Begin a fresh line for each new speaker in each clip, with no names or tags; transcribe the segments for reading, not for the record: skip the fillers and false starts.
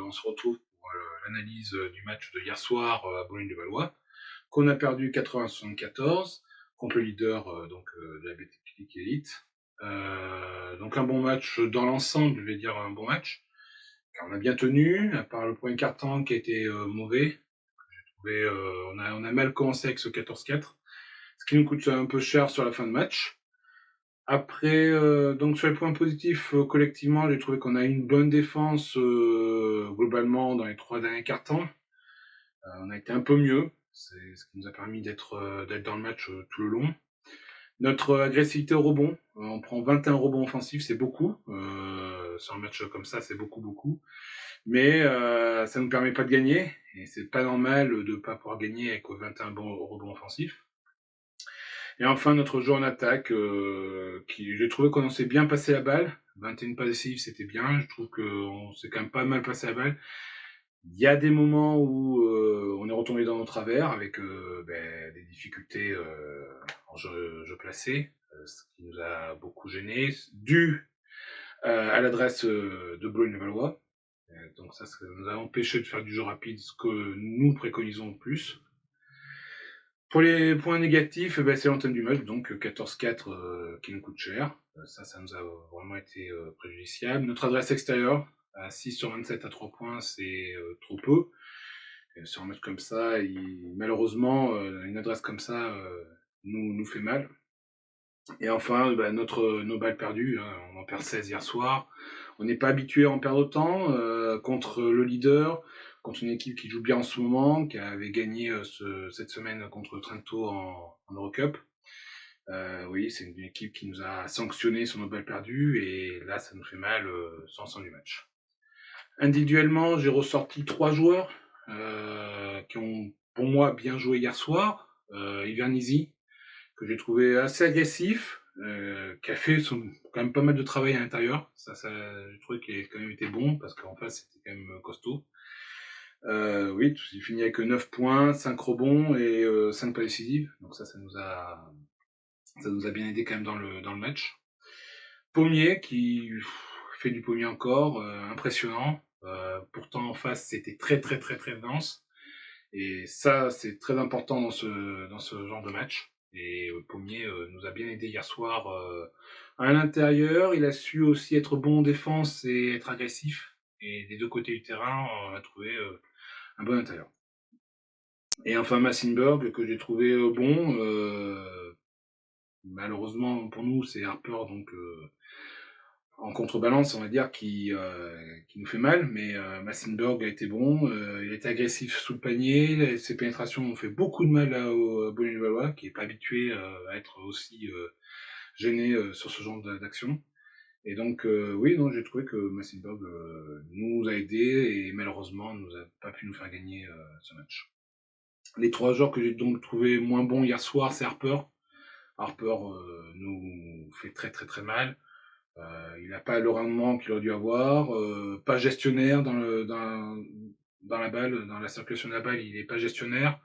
on se retrouve pour l'analyse du match de hier soir à Boulogne-de-Valois, qu'on a perdu 80-74 contre le leader de la Betclic Elite. Donc un bon match dans l'ensemble, je vais dire un bon match. Car on a bien tenu, à part le premier quart-temps qui a été mauvais. On a mal commencé avec ce 14-4, ce qui nous coûte un peu cher sur la fin de match. Après, donc sur les points positifs, collectivement, j'ai trouvé qu'on a eu une bonne défense globalement dans les 3 derniers quart-temps. On a été un peu mieux, c'est ce qui nous a permis d'être dans le match tout le long. Notre agressivité au rebond, on prend 21 rebonds offensifs, c'est beaucoup. Sur un match comme ça, c'est beaucoup. Mais ça ne nous permet pas de gagner, et c'est pas normal de ne pas pouvoir gagner avec 21 rebonds offensifs. Et enfin, notre joueur en attaque, j'ai trouvé qu'on s'est bien passé la balle. 21 passes décisives, c'était bien. Je trouve qu'on s'est quand même pas mal passé la balle. Il y a des moments où on est retombé dans nos travers avec des difficultés en jeu placé, ce qui nous a beaucoup gênés, dû à l'adresse de Boulogne-de-Valois. Donc ça nous a empêché de faire du jeu rapide, ce que nous préconisons le plus. Pour les points négatifs, c'est l'antenne du match, donc 14-4 qui nous coûte cher. Ça nous a vraiment été préjudiciable. Notre adresse extérieure, à 6 sur 27 à 3 points, c'est trop peu. Sur un match comme ça, malheureusement, une adresse comme ça nous fait mal. Et enfin, nos balles perdues, on en perd 16 hier soir. On n'est pas habitué à en perdre autant contre le leader, contre une équipe qui joue bien en ce moment, qui avait gagné cette semaine contre Trento en Eurocup. Oui, c'est une équipe qui nous a sanctionné sur nos balles perdues, et là, ça nous fait mal sur l'ensemble du match. Individuellement, j'ai ressorti 3 joueurs qui ont, pour moi, bien joué hier soir. Ivernisi, que j'ai trouvé assez agressif, qui a fait quand même pas mal de travail à l'intérieur. Ça j'ai trouvé qu'il a quand même été bon, parce qu'en face, c'était quand même costaud. Oui, il finit avec 9 points, 5 rebonds et 5 passes décisives. Donc ça nous a bien aidé quand même dans le match. Pommier, qui fait du pommier encore, impressionnant. Pourtant, en face, c'était très dense. Et ça, c'est très important dans ce genre de match. Et Pommier nous a bien aidé hier soir à l'intérieur. Il a su aussi être bon en défense et être agressif. Et des deux côtés du terrain, on a trouvé un bon intérieur. Et enfin, Massenberg, que j'ai trouvé bon. Malheureusement pour nous, c'est Harper, donc en contrebalance, on va dire, qui nous fait mal. Mais Massenberg a été bon. Il était agressif sous le panier. Ses pénétrations ont fait beaucoup de mal au Boulogne-de-Valois, qui n'est pas habitué à être aussi gêné sur ce genre d'action. Et donc, j'ai trouvé que Massenberg nous a aidés, et malheureusement, nous a pas pu nous faire gagner ce match. Les 3 joueurs que j'ai donc trouvé moins bons hier soir, c'est Harper. Harper nous fait très mal. Il n'a pas le rendement qu'il aurait dû avoir, pas gestionnaire dans la balle, dans la circulation de la balle, il n'est pas gestionnaire.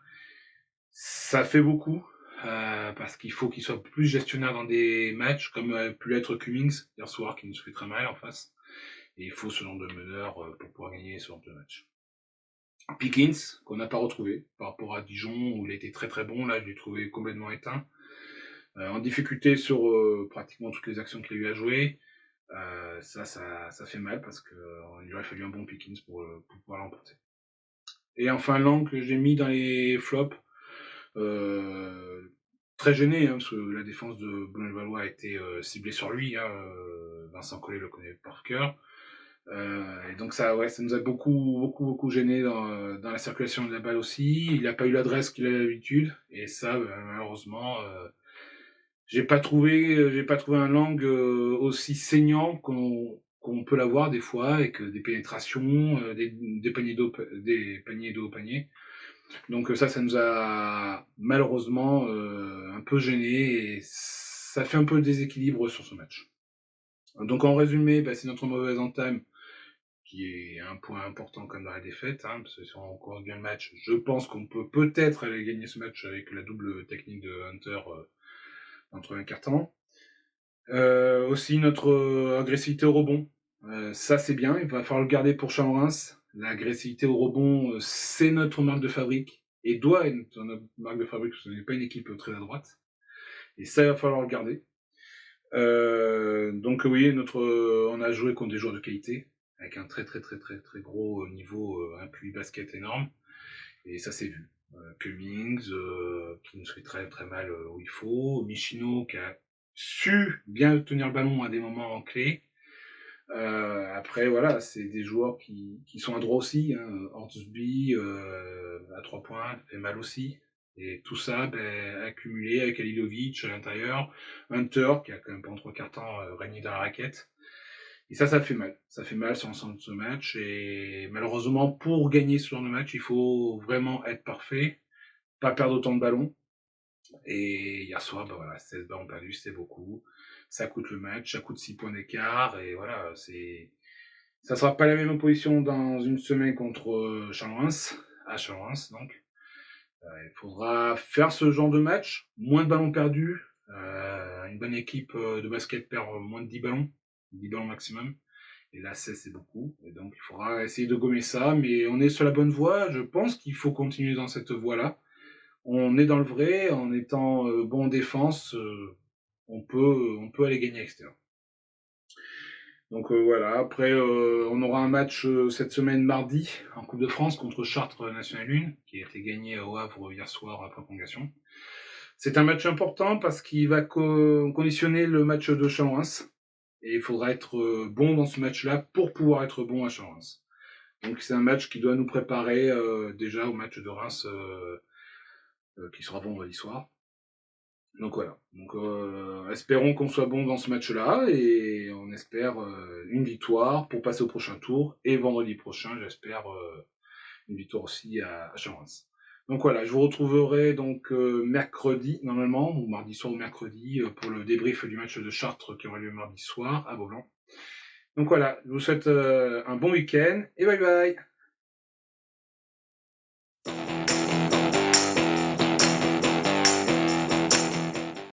Ça fait beaucoup, parce qu'il faut qu'il soit plus gestionnaire dans des matchs, comme a pu l'être Cummings hier soir, qui nous fait très mal en face. Et il faut ce genre de meneur pour pouvoir gagner ce genre de match. Pickens, qu'on n'a pas retrouvé par rapport à Dijon, où il était très bon. Là, je l'ai trouvé complètement éteint. En difficulté sur pratiquement toutes les actions qu'il a eu à jouer. Ça fait mal, parce qu'il aurait fallu un bon Pickens pour pouvoir l'emporter. Et enfin, Lang, que j'ai mis dans les flops, très gêné, parce que la défense de Boulogne-Valois a été ciblée sur lui. Vincent Collet le connaît par cœur. Et donc ça nous a beaucoup gêné dans la circulation de la balle aussi. Il n'a pas eu l'adresse qu'il a l'habitude, et ça, malheureusement, j'ai pas trouvé un Lang aussi saignant qu'on peut l'avoir des fois, avec des pénétrations, des paniers d'eau au panier. Donc ça nous a malheureusement un peu gêné, et ça fait un peu le déséquilibre sur ce match. Donc en résumé, c'est notre mauvaise entame qui est un point important comme dans la défaite, parce que si on commence bien le match, je pense qu'on peut peut-être aller gagner ce match avec la double technique de Hunter entre un quart-temps. Aussi notre agressivité au rebond, ça c'est bien, il va falloir le garder pour Champ-Reims. L'agressivité au rebond, c'est notre marque de fabrique et doit être notre marque de fabrique parce qu'on n'est pas une équipe très à droite. Et ça, il va falloir le garder. Donc oui, on a joué contre des joueurs de qualité, avec un très très très très très gros niveau, un QI basket énorme, et ça s'est vu. Cummings, qui nous fait très très mal où il faut, Michino qui a su bien tenir le ballon à des moments clés. Après voilà, c'est des joueurs qui sont à droit aussi, hein. Hornsby à 3 points fait mal aussi. Et tout ça, accumulé avec Alilovic à l'intérieur, Hunter, qui a quand même pendant 3/4 temps régné dans la raquette. Et ça fait mal. Ça fait mal sur l'ensemble de ce match. Et malheureusement, pour gagner ce genre de match, il faut vraiment être parfait, pas perdre autant de ballons. Et hier soir, voilà, 16 ballons perdus, c'est beaucoup. Ça coûte le match, ça coûte 6 points d'écart. Et voilà, ça sera pas la même opposition dans une semaine contre Charles-Reims, à Charles-Reims donc. Il faudra faire ce genre de match, moins de ballons perdus. Une bonne équipe de basket perd moins de 10 ballons maximum. Et là, c'est beaucoup. Et donc, il faudra essayer de gommer ça. Mais on est sur la bonne voie. Je pense qu'il faut continuer dans cette voie-là. On est dans le vrai. En étant bon en défense, on peut aller gagner à l'extérieur. Donc voilà, après on aura un match cette semaine mardi en Coupe de France contre Chartres National 1 qui a été gagné au Havre hier soir après prolongation. C'est un match important parce qu'il va conditionner le match de Chalon-Reims et il faudra être bon dans ce match-là pour pouvoir être bon à Chalon-Reims. Donc c'est un match qui doit nous préparer déjà au match de Reims qui sera vendredi soir. Donc voilà. Donc espérons qu'on soit bon dans ce match-là et on espère une victoire pour passer au prochain tour et vendredi prochain, j'espère une victoire aussi à Charles. Donc voilà, je vous retrouverai donc mercredi normalement ou mardi soir ou mercredi pour le débrief du match de Chartres qui aura lieu mardi soir à Beaublanc. Donc voilà, je vous souhaite un bon week-end et bye bye.